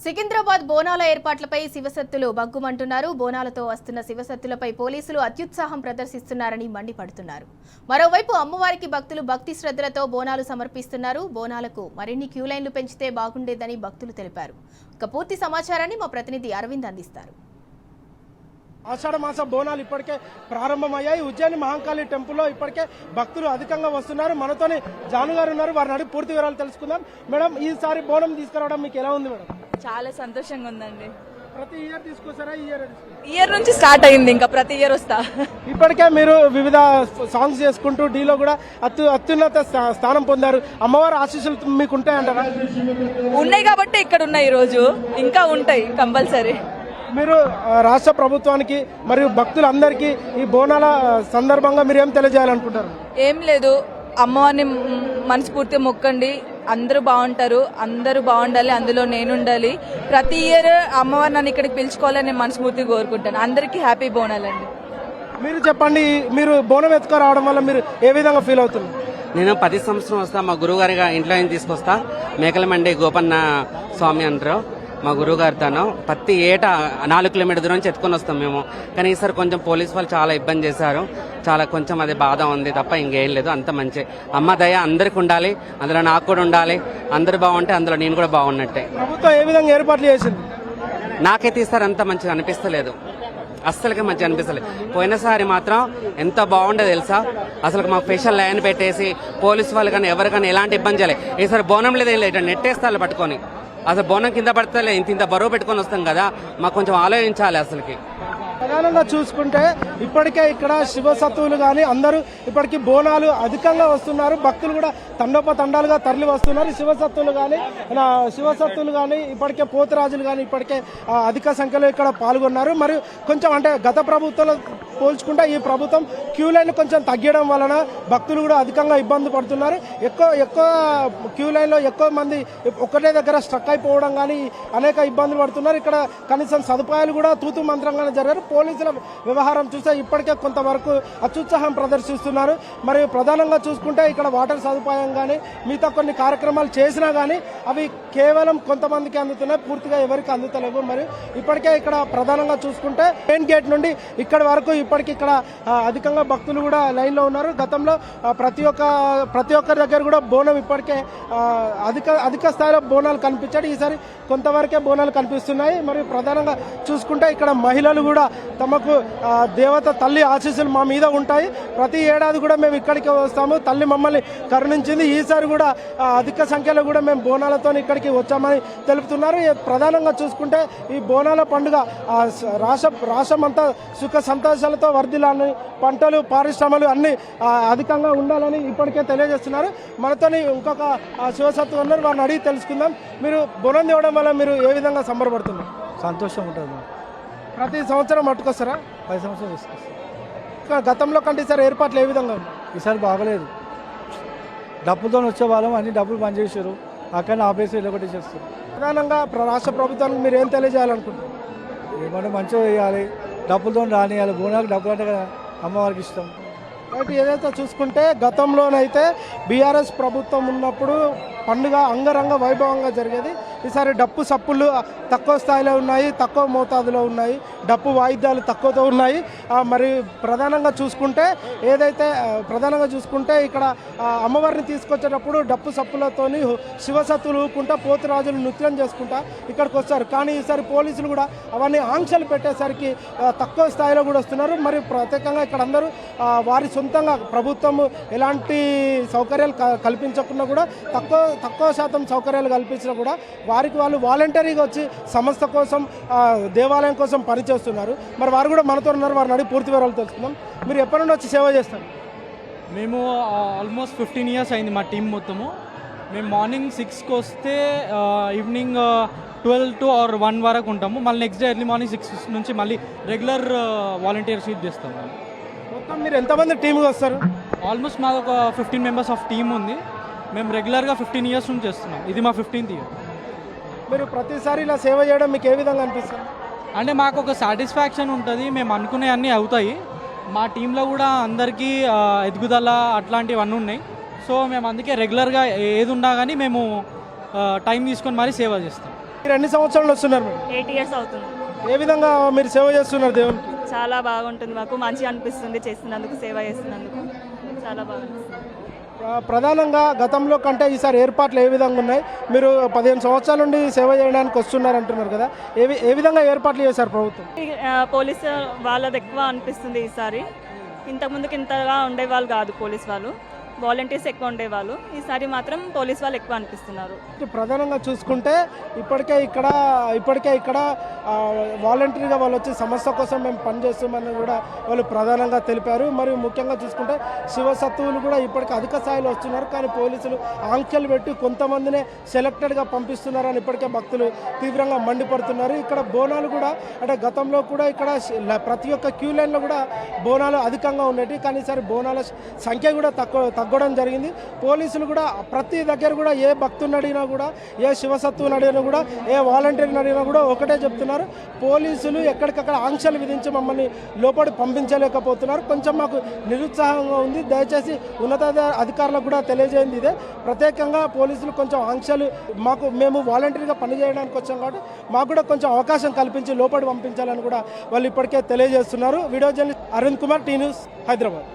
సికింద్రాబాద్ బోనాల ఏర్పాట్లపై శివసత్తులు బగ్గుమంటున్నారు. బోనాలతో వస్తున్న శివసత్తులపై పోలీసులు అత్యుత్సాహం ప్రదర్శిస్తున్నారని మండిపడుతున్నారు. మరోవైపు అమ్మవారికి భక్తులు భక్తి శ్రద్ధలతో బోనాలు సమర్పిస్తున్నారు. బోనాలకు మరిన్ని క్యూ లైన్లు పెంచితే బాగుండేదని భక్తులు తెలిపారు. ఇక పూర్తి సమాచారాన్ని మా ప్రతినిధి అరవింద్ అందిస్తారు. ఆషాఢ మాస బోనాలు ఇప్పటికే ప్రారంభమయ్యాయి. ఉజ్జయిని మహంకాళి టెంపుల్లో ఇప్పటికే భక్తులు అధికంగా వస్తున్నారు. మనతోని జాను గారు ఉన్నారు, వారిని అడిగి పూర్తి వివరాలు తెలుసుకుందాం. మేడం, ఈసారి బోనం తీసుకురావడం మీకు ఎలా ఉంది మేడం? చాలా సంతోషంగా ఉందండి. ప్రతి ఇయర్ తీసుకొస్తారా? ఇయర్ నుంచి స్టార్ట్ అయింది, ఇంకా ప్రతి ఇయర్ వస్తా. ఇప్పటికే మీరు వివిధ సాంగ్స్ చేసుకుంటూ డీలో కూడా అత్యున్నత స్థానం పొందారు. అమ్మవారి ఆశీస్సులు మీకు ఉంటాయంటారా? ఉన్నాయి కాబట్టి ఇక్కడ ఉన్నాయి. ఈ రోజు ఇంకా ఉంటాయి కంపల్సరీ. మీరు రాష్ట్ర ప్రభుత్వానికి మరియు భక్తులందరికీ ఈ బోనాల సందర్భంగా మీరు ఏం తెలియజేయాలనుకుంటారు? ఏం లేదు, అమ్మవారిని మనస్ఫూర్తిగా మొక్కండి. అందరూ బాగుంటారు, అందరూ బాగుండాలి, అందులో నేను ఉండాలి. ప్రతి ఇయర్ అమ్మవారు నన్ను ఇక్కడికి పిలుచుకోవాలని నేను మనస్ఫూర్తిగా కోరుకుంటాను. అందరికీ హ్యాపీ బోనాలండి. మీరు చెప్పండి, మీరు బోనం ఎత్తుకు రావడం వల్ల మీరు ఏ విధంగా ఫీల్ అవుతున్నారు? నేను 10 సంవత్సరం వస్తా. మా గురువుగారిగా ఇంట్లో తీసుకొస్తా. మేకలమండి గోపన్న స్వామి అంటారు మా గురువు గారు. తను ప్రతి ఏటా 4 కిలోమీటర్ దూరం నుంచి ఎత్తుకొని వస్తాం మేము. కానీ ఈసారి కొంచెం పోలీసు వాళ్ళు చాలా ఇబ్బంది చేశారు. చాలా కొంచెం అది బాధ ఉంది తప్ప ఇంకేం లేదు. అంత మంచి అమ్మ దయ అందరికి ఉండాలి, అందులో నాకు కూడా ఉండాలి. అందరు బాగుంటే అందులో నేను కూడా బాగున్నట్టే. ప్రభుత్వం ఏ విధంగా ఏర్పాట్లు చేసింది? నాకైతే ఈసారి అంత మంచిగా అనిపిస్తలేదు, అస్సలకే మంచిగా అనిపిస్తలేదు. పోయినసారి మాత్రం ఎంత బాగుండే తెలుసా, అసలు మాకు స్పెషల్ లైన్ పెట్టేసి పోలీసు వాళ్ళు కానీ ఎవరికైనా ఎలాంటి ఇబ్బంది చేయలేదు. ఈసారి బోనం లేదు, ఏం లేదు, నెట్టేస్తారు పట్టుకొని. అసలు బోనం కింద పడతలే, ఇంత బరువు పెట్టుకొని వస్తాం కదా, మాకు కొంచెం ఆలోచించాలి. అసలుకి ప్రధానంగా చూసుకుంటే ఇప్పటికే ఇక్కడ శివసత్తువులు కానీ అందరూ ఇప్పటికీ బోనాలు అధికంగా వస్తున్నారు. భక్తులు కూడా తండోపతండాలుగా తరలి వస్తున్నారు. శివసత్తులు కానీ ఇప్పటికే పోతురాజులు కానీ ఇప్పటికే అధిక సంఖ్యలో ఇక్కడ పాల్గొన్నారు. మరియు కొంచెం అంటే గత ప్రభుత్వంలో పోల్చుకుంటే ఈ ప్రభుత్వం క్యూ లైన్ కొంచెం తగ్గడం వలన భక్తులు కూడా అధికంగా ఇబ్బంది పడుతున్నారు. ఎక్కువ క్యూ లైన్లో ఎక్కువ మంది ఒకటే దగ్గర స్ట్రక్ అయిపోవడం కానీ అనేక ఇబ్బందులు పడుతున్నారు. ఇక్కడ కనీసం సదుపాయాలు కూడా తూతు మంత్రంగానే జరిగారు. పోలీసుల వ్యవహారం చూస్తే ఇప్పటికే కొంతవరకు అత్యుత్సాహం ప్రదర్శిస్తున్నారు. మరియు ప్రధానంగా చూసుకుంటే ఇక్కడ వాటర్ సదుపాయం కానీ మిగతా కొన్ని కార్యక్రమాలు చేసినా కానీ అవి కేవలం కొంతమందికి అందుతున్నాయి, పూర్తిగా ఎవరికి అందుతలేవు. మరియు ఇప్పటికే ఇక్కడ ప్రధానంగా చూసుకుంటే మెయిన్ గేట్ నుండి ఇక్కడి వరకు ఇప్పటికి ఇక్కడ అధికంగా భక్తులు కూడా లైన్లో ఉన్నారు. గతంలో ప్రతి ఒక్కరి దగ్గర కూడా బోనం ఇప్పటికే అధిక స్థాయిలో బోనాలు కనిపించాడు. ఈసారి కొంతవరకే బోనాలు కనిపిస్తున్నాయి. మరియు ప్రధానంగా చూసుకుంటే ఇక్కడ మహిళలు కూడా తమకు దేవత తల్లి ఆశీస్సులు మా మీద ఉంటాయి, ప్రతి ఏడాది కూడా మేము ఇక్కడికి వస్తాము, తల్లి మమ్మల్ని కరుణించింది, ఈసారి కూడా అధిక సంఖ్యలో కూడా మేము బోనాలతో ఇక్కడికి వచ్చామని తెలుపుతున్నారు. ప్రధానంగా చూసుకుంటే ఈ బోనాల పండుగ రాష్ట్రం అంతా సుఖ సంతోషాలతో వర్ధిల్లాలని, పంటలు పరిశ్రమలు అన్ని అధికంగా ఉండాలని ఇప్పటికే తెలియజేస్తున్నారు. మనతోని ఇంకొక శివసత్తు ఉన్నారు, వారిని అడిగి తెలుసుకుందాం. మీరు బోనం తేవడం వల్ల మీరు ఏ విధంగా సంబరపడుతున్నారు? సంతోషం ఉంటుంది. ప్రతి సంవత్సరం పట్టుకొస్తారా? 10 సంవత్సరాలు తీసుకొస్తాం. గతంలో కంటే ఈసారి ఏర్పాట్లు ఏ విధంగా ఉన్నాయి? ఈసారి బాగలేదు. డబ్బులతో వచ్చే వాళ్ళం అన్ని డబ్బులు పనిచేసారు, అక్కడ ఆపేసి ఇళ్ళొకటి చేస్తారు. ప్రధానంగా రాష్ట్ర ప్రభుత్వానికి మీరు ఏం తెలియజేయాలనుకుంటున్నారు? ఏమంటే మంచిగా చేయాలి, డబ్బులతో రానియాలి. బోనాలకు డబ్బులు అంటే కదా అమ్మవారికి ఇష్టం. అయితే ఏదైతే చూసుకుంటే గతంలోనైతే బీఆర్ఎస్ ప్రభుత్వం ఉన్నప్పుడు పండుగ అంగరంగ వైభవంగా జరిగేది. ఈసారి డప్పు సప్పులు తక్కువ స్థాయిలో ఉన్నాయి, తక్కువ మోతాదులో ఉన్నాయి, డప్పు వాయిద్యాలు తక్కువతో ఉన్నాయి. మరి ప్రధానంగా చూసుకుంటే ఇక్కడ అమ్మవారిని తీసుకొచ్చేటప్పుడు డప్పు సప్పులతోని శివసత్తులు ఊపుకుంటా పోతురాజులు నృత్యం చేసుకుంటా ఇక్కడికి వస్తారు. కానీ ఈసారి పోలీసులు కూడా అవన్నీ ఆంక్షలు పెట్టేసరికి తక్కువ స్థాయిలో కూడా వస్తున్నారు. మరి ప్రత్యేకంగా ఇక్కడ అందరూ వారి సొంతంగా ప్రభుత్వం ఎలాంటి సౌకర్యాలు కల్పించకుండా కూడా తక్కువ శాతం సౌకర్యాలు కల్పించినా కూడా వారికి వాళ్ళు వాలంటరీగా వచ్చి సంస్థ కోసం దేవాలయం కోసం పనిచేస్తున్నారు. మరి వారు కూడా మనతో ఉన్నారు, వారిని అడిగి పూర్తి వివరాలు తెలుసుకుందాం. మీరు ఎప్పటి నుండి వచ్చి సేవ చేస్తారు? మేము ఆల్మోస్ట్ 15 ఇయర్స్ అయింది మా టీం మొత్తము. మేము మార్నింగ్ 6కి వస్తే ఈవినింగ్ 12 to 1 వరకు ఉంటాము. మళ్ళీ నెక్స్ట్ డే ఎర్లీ మార్నింగ్ 6 నుంచి మళ్ళీ రెగ్యులర్ వాలంటీర్ షీట్ చేస్తాము. మొత్తం మీరు ఎంతమంది టీంకి వస్తారు? ఆల్మోస్ట్ మాది ఒక 15 మెంబర్స్ ఆఫ్ టీమ్ ఉంది. మేము రెగ్యులర్గా 15 ఇయర్స్ నుంచి చేస్తున్నాం. ఇది మా 15th ఇయర్. మీరు ప్రతిసారి ఇలా సేవ చేయడం మీకు ఏ విధంగా అనిపిస్తుంది? అంటే మాకు ఒక సాటిస్ఫాక్షన్ ఉంటుంది, మేము అనుకునే అన్నీ అవుతాయి. మా టీంలో కూడా అందరికీ ఎదుగుదల అట్లాంటివన్నీ ఉన్నాయి. సో మేము అందుకే రెగ్యులర్గా ఏది ఉన్నా కానీ మేము టైం తీసుకొని మరీ సేవ చేస్తాం. మీరు ఎన్ని సంవత్సరాలు వస్తున్నారు మేడం? 8 ఇయర్స్ అవుతుంది. ఏ విధంగా మీరు సేవ చేస్తున్నారు దేవునికి? చాలా బాగుంటుంది, మాకు మంచిగా అనిపిస్తుంది చేస్తున్నందుకు, సేవ చేస్తున్నందుకు చాలా బాగా అనిపిస్తుంది. ప్రధానంగా గతంలో కంటే ఈసారి ఏర్పాట్లు ఏ విధంగా ఉన్నాయి? మీరు 15 సంవత్సరాల నుండి సేవ చేయడానికి వస్తున్నారు అంటున్నారు కదా, ఏ విధంగా ఏర్పాట్లు చేశారు ప్రభుత్వం? పోలీసు వాళ్ళది ఎక్కువ అనిపిస్తుంది ఈసారి. ఇంతకుముందుకు ఇంతగా ఉండేవాళ్ళు కాదు, పోలీస్ వాళ్ళు వాలంటీర్స్ ఎక్కువ ఉండేవాళ్ళు. ఈసారి మాత్రం పోలీస్ వాళ్ళు ఎక్కువ అనిపిస్తున్నారు. ప్రధానంగా చూసుకుంటే ఇప్పటికే ఇక్కడ వాలంటీర్గా వాళ్ళు వచ్చి సమస్య కోసం మేము పనిచేస్తామని కూడా వాళ్ళు ప్రధానంగా తెలిపారు. మరియు ముఖ్యంగా చూసుకుంటే శివసత్తువులు కూడా ఇప్పటికే అధిక స్థాయిలో వస్తున్నారు, కానీ పోలీసులు ఆంక్షలు పెట్టి కొంతమందినే సెలెక్టెడ్గా పంపిస్తున్నారని ఇప్పటికే భక్తులు తీవ్రంగా మండిపడుతున్నారు. ఇక్కడ బోనాలు కూడా అంటే గతంలో కూడా ఇక్కడ ప్రతి ఒక్క క్యూ లైన్లో కూడా బోనాలు అధికంగా ఉండేవి, కానీ ఈసారి బోనాల సంఖ్య కూడా తగ్గడం జరిగింది. పోలీసులు కూడా ప్రతి దగ్గర కూడా ఏ భక్తుని అడిగినా కూడా, ఏ శివసత్తువుని అడిగినా కూడా, ఏ వాలంటీర్ని అడిగినా కూడా ఒకటే చెప్తున్నారు, పోలీసులు ఎక్కడికక్కడ ఆంక్షలు విధించి మమ్మల్ని లోపలి పంపించలేకపోతున్నారు, కొంచెం మాకు నిరుత్సాహంగా ఉంది, దయచేసి ఉన్నత అధికారులకు కూడా తెలియజేయండి. ఇదే ప్రత్యేకంగా పోలీసులు కొంచెం ఆంక్షలు మేము వాలంటీర్గా పనిచేయడానికి వచ్చాం కాబట్టి మాకు కూడా కొంచెం అవకాశం కల్పించి లోపలి పంపించాలని కూడా వాళ్ళు ఇప్పటికే తెలియజేస్తున్నారు. Video journalist Arun Kumar, T news, Hyderabad.